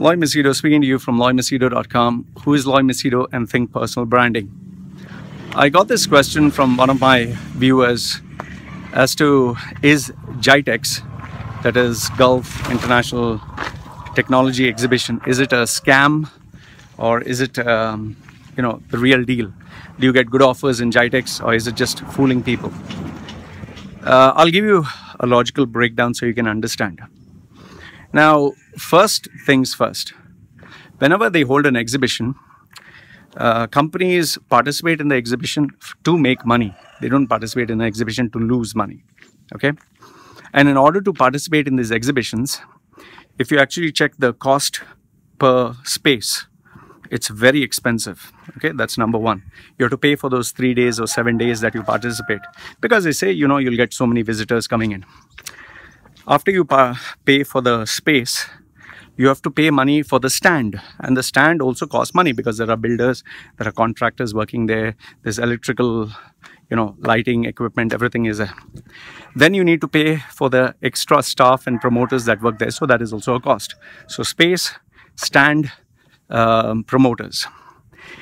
Loy Machedo speaking to you from loymachedo.com. Who is Loy Machedo and Think Personal Branding? I got this question from one of my viewers as to, is Gitex, that is Gulf International Technology Exhibition, is it a scam or is it the real deal? Do you get good offers in Gitex or is it just fooling people? I'll give you a logical breakdown so you can understand. Now, first things first, whenever they hold an exhibition, companies participate in the exhibition to make money. They don't participate in the exhibition to lose money, okay? And in order to participate in these exhibitions, if you actually check the cost per space, it's very expensive, okay? That's number one. You have to pay for those 3 days or 7 days that you participate because they say, you'll get so many visitors coming in. After you pay for the space, you have to pay money for the stand, and the stand also costs money because there are builders, there are contractors working there, there's electrical, lighting, equipment, everything is there. Then you need to pay for the extra staff and promoters that work there, so that is also a cost. So space, stand, promoters.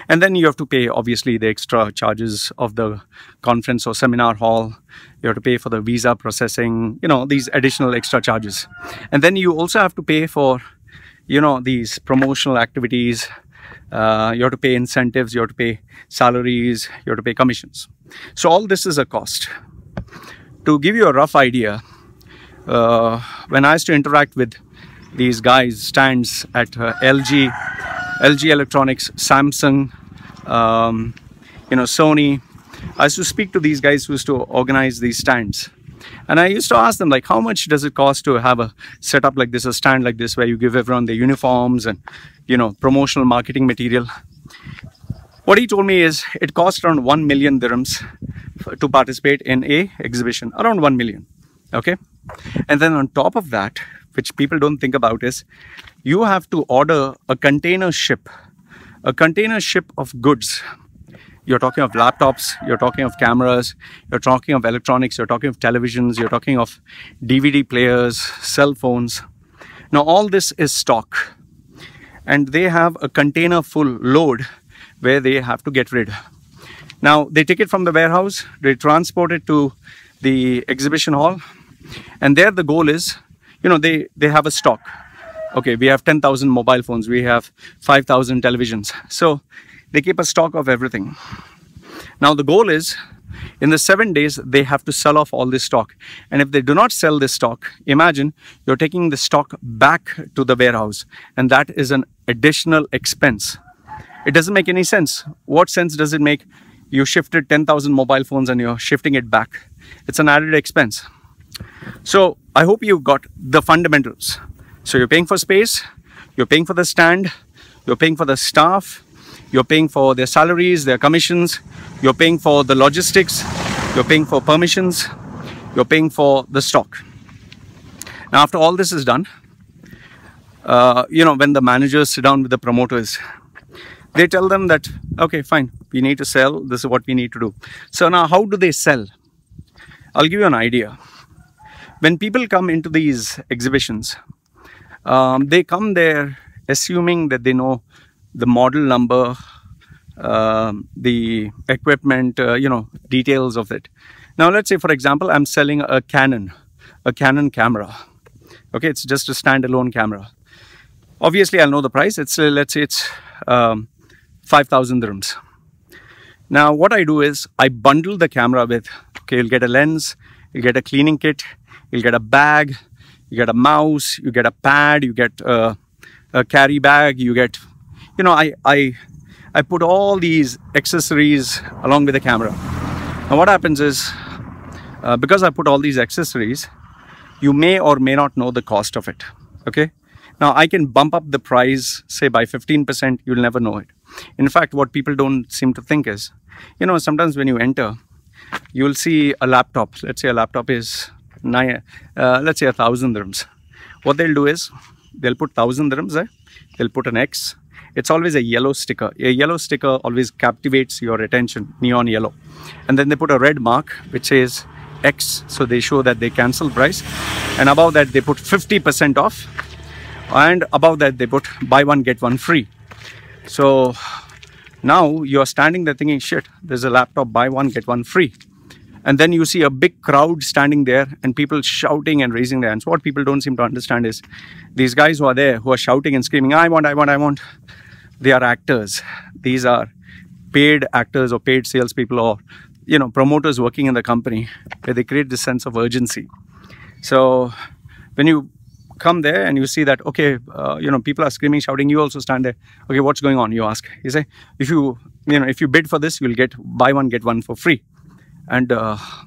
And then you have to pay, obviously, the extra charges of the conference or seminar hall. You have to pay for the visa processing, these additional extra charges. And then you also have to pay for, these promotional activities. You have to pay incentives, you have to pay salaries, you have to pay commissions. So all this is a cost. To give you a rough idea, when I used to interact with these guys, stands at LG Electronics, Samsung, Sony. I used to speak to these guys who used to organize these stands. And I used to ask them, like, how much does it cost to have a setup like this, a stand like this, where you give everyone their uniforms and, promotional marketing material. What he told me is it costs around 1 million dirhams to participate in a exhibition, around 1 million, okay? And then on top of that, which people don't think about, is you have to order a container ship of goods. You're talking of laptops, you're talking of cameras, you're talking of electronics, you're talking of televisions, you're talking of DVD players, cell phones. Now all this is stock, and they have a container full load where they have to get rid. Now they take it from the warehouse, they transport it to the exhibition hall, and there the goal is, they have a stock. Okay, we have 10,000 mobile phones, we have 5,000 televisions. So they keep a stock of everything. Now the goal is, in the 7 days, they have to sell off all this stock. And if they do not sell this stock, imagine you're taking the stock back to the warehouse, and that is an additional expense. It doesn't make any sense. What sense does it make? You shifted 10,000 mobile phones and you're shifting it back. It's an added expense. So I hope you got the fundamentals. So you're paying for space, you're paying for the stand, you're paying for the staff, you're paying for their salaries, their commissions, you're paying for the logistics, you're paying for permissions, you're paying for the stock. Now after all this is done, when the managers sit down with the promoters, they tell them that, okay, fine, we need to sell, this is what we need to do. So now how do they sell? I'll give you an idea. When people come into these exhibitions, they come there assuming that they know the model number, the equipment, details of it. Now, let's say, for example, I'm selling a Canon camera. Okay, it's just a standalone camera. Obviously, I'll know the price. Let's say it's 5,000 dirhams. Now, what I do is I bundle the camera with, okay, you'll get a lens, you'll get a cleaning kit, you'll get a bag, you get a mouse, you get a pad, you get a carry bag, you get, I put all these accessories along with the camera. Now what happens is, because I put all these accessories, you may or may not know the cost of it, okay? Now I can bump up the price, say by 15%, you'll never know it. In fact, what people don't seem to think is, sometimes when you enter, you'll see a laptop. Let's say a laptop is, let's say 1,000 dirhams. What they'll do is, they'll put 1,000 dirhams there, they'll put an X. It's always a yellow sticker. A yellow sticker always captivates your attention, neon yellow. And then they put a red mark which says X, so they show that they cancel price. And above that they put 50% off. and above that they put buy one get one free. So now you're standing there thinking, shit, there's a laptop, buy one get one free. And then you see a big crowd standing there and people shouting and raising their hands. What people don't seem to understand is these guys who are there, who are shouting and screaming, I want, I want, I want, they are actors. These are paid actors or paid salespeople or, you know, promoters working in the company, where they create this sense of urgency. So when you come there and you see that, okay, you know, people are screaming, shouting, you also stand there. Okay, what's going on? You ask. You say, if you bid for this, you'll get buy one, get one for free. And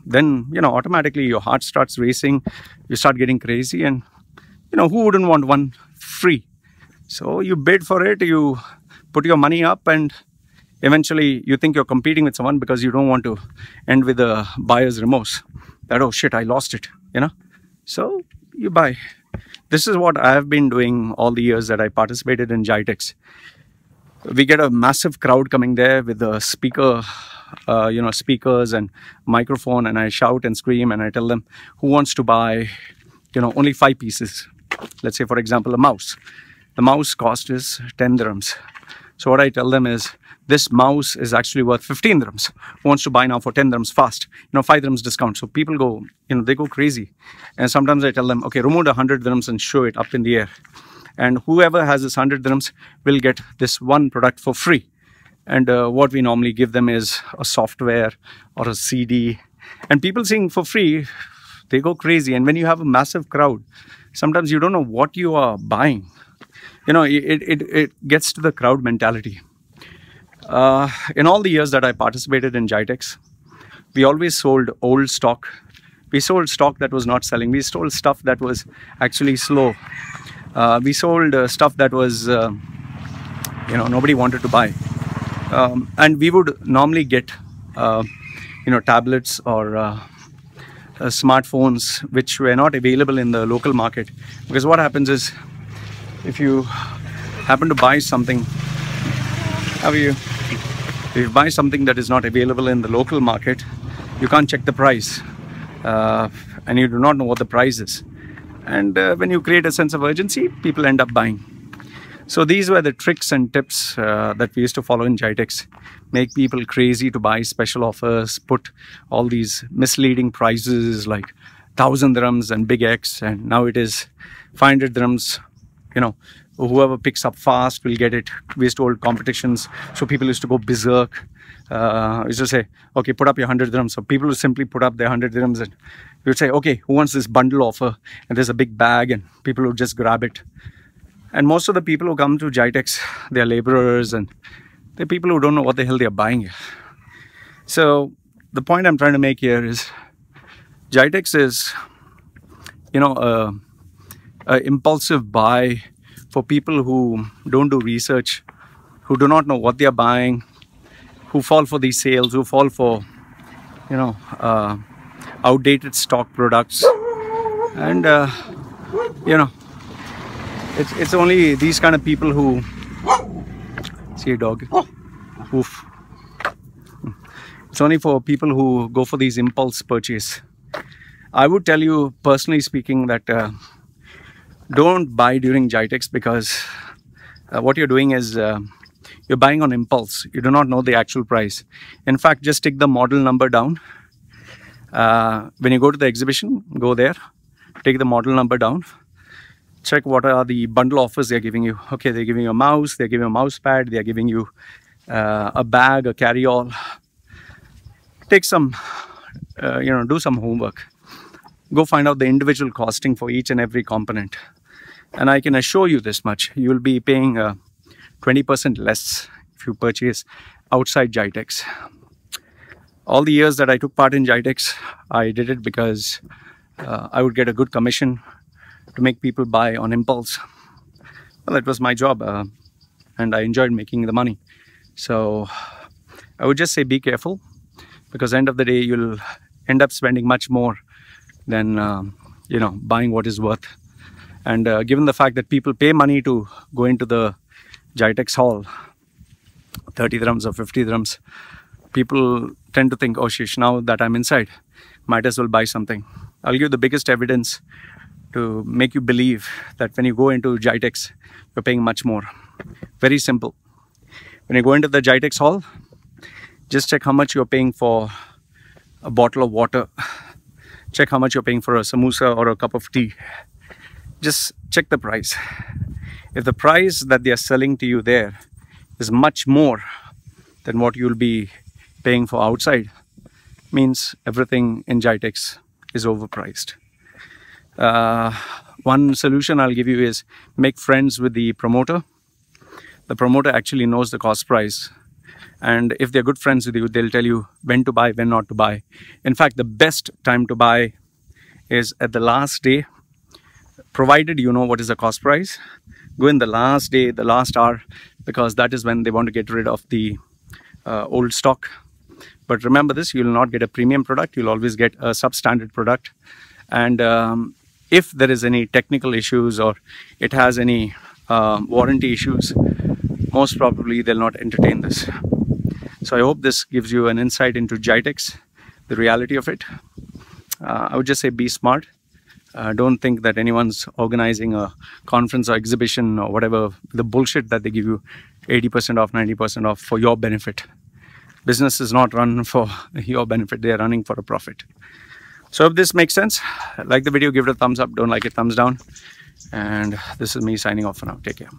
then, you know, automatically your heart starts racing. You start getting crazy. And, you know, who wouldn't want one free? So you bid for it, you put your money up, and eventually you think you're competing with someone because you don't want to end with a buyer's remorse. That, oh shit, I lost it, you know. So you buy. This is what I have been doing all the years that I participated in Gitex. We get a massive crowd coming there with the speaker, you know, speakers and microphone, and I shout and scream and I tell them, who wants to buy, you know, only 5 pieces. Let's say, for example, a mouse. The mouse cost is 10 dirhams. So what I tell them is, this mouse is actually worth 15 dirhams. Who wants to buy now for 10 dirhams fast? You know, 5 dirhams discount. So people go, you know, they go crazy. And sometimes I tell them, okay, remove 100 dirhams and show it up in the air. And whoever has this 100 dirhams will get this one product for free. And what we normally give them is a software or a CD. And people seeing for free, they go crazy. And when you have a massive crowd, sometimes you don't know what you are buying. You know, it gets to the crowd mentality. In all the years that I participated in Gitex, we always sold old stock. We sold stock that was not selling. We sold stuff that was actually slow. We sold stuff that was, you know, nobody wanted to buy. And we would normally get, you know, tablets or smartphones which were not available in the local market. Because what happens is, if you happen to buy something, if you buy something that is not available in the local market, you can't check the price, and you do not know what the price is. And when you create a sense of urgency, people end up buying. So these were the tricks and tips that we used to follow in Gitex. Make people crazy to buy special offers, put all these misleading prices like 1,000 dirhams and big X, and now it is 500 dirhams. You know, whoever picks up fast will get it. We used to hold competitions, so people used to go berserk. We used to say, okay, put up your 100 dirhams. So people would simply put up their 100 dirhams, and we would say, okay, who wants this bundle offer? And there's a big bag, and people would just grab it. And most of the people who come to Gitex, they're laborers, and they're people who don't know what the hell they're buying. So the point I'm trying to make here is, Gitex is, you know, a impulsive buy for people who don't do research, who do not know what they are buying, who fall for these sales, who fall for, you know, outdated stock products. And you know, it's only these kind of people who see a dog. Oof. It's only for people who go for these impulse purchase. I would tell you, personally speaking, that don't buy during Gitex, because what you're doing is you're buying on impulse. You do not know the actual price. In fact, just take the model number down. When you go to the exhibition, go there, take the model number down, check what are the bundle offers they're giving you. Okay, they're giving you a mouse, they're giving you a mouse pad, they're giving you a bag, a carry-all. Take some, you know, do some homework. Go find out the individual costing for each and every component. And I can assure you this much, you will be paying 20% less if you purchase outside Gitex. All the years that I took part in Gitex, I did it because I would get a good commission to make people buy on impulse. Well, it was my job, and I enjoyed making the money. So I would just say be careful, because at the end of the day, you'll end up spending much more than you know, buying what is worth. And given the fact that people pay money to go into the Gitex hall, 30 dirhams or 50 dirhams, people tend to think, oh shish, now that I'm inside, might as well buy something. I'll give the biggest evidence to make you believe that when you go into Gitex, you're paying much more. Very simple. When you go into the Gitex hall, just check how much you're paying for a bottle of water. Check how much you're paying for a samosa or a cup of tea. Just check the price. If the price that they are selling to you there is much more than what you'll be paying for outside, means everything in Gitex is overpriced. One solution I'll give you is make friends with the promoter. The promoter actually knows the cost price, and if they're good friends with you, they'll tell you when to buy, when not to buy. In fact, the best time to buy is at the last day, provided you know what is the cost price. Go in the last day, the last hour, because that is when they want to get rid of the old stock. But remember this, you will not get a premium product, you'll always get a substandard product. And if there is any technical issues or it has any warranty issues, most probably they'll not entertain this. So I hope this gives you an insight into Gitex, the reality of it. I would just say be smart. Don't think that anyone's organizing a conference or exhibition or whatever, the bullshit that they give you 80% off, 90% off for your benefit. Business is not run for your benefit, they are running for a profit. So if this makes sense, like the video, give it a thumbs up. Don't like it, thumbs down. And this is me signing off for now. Take care.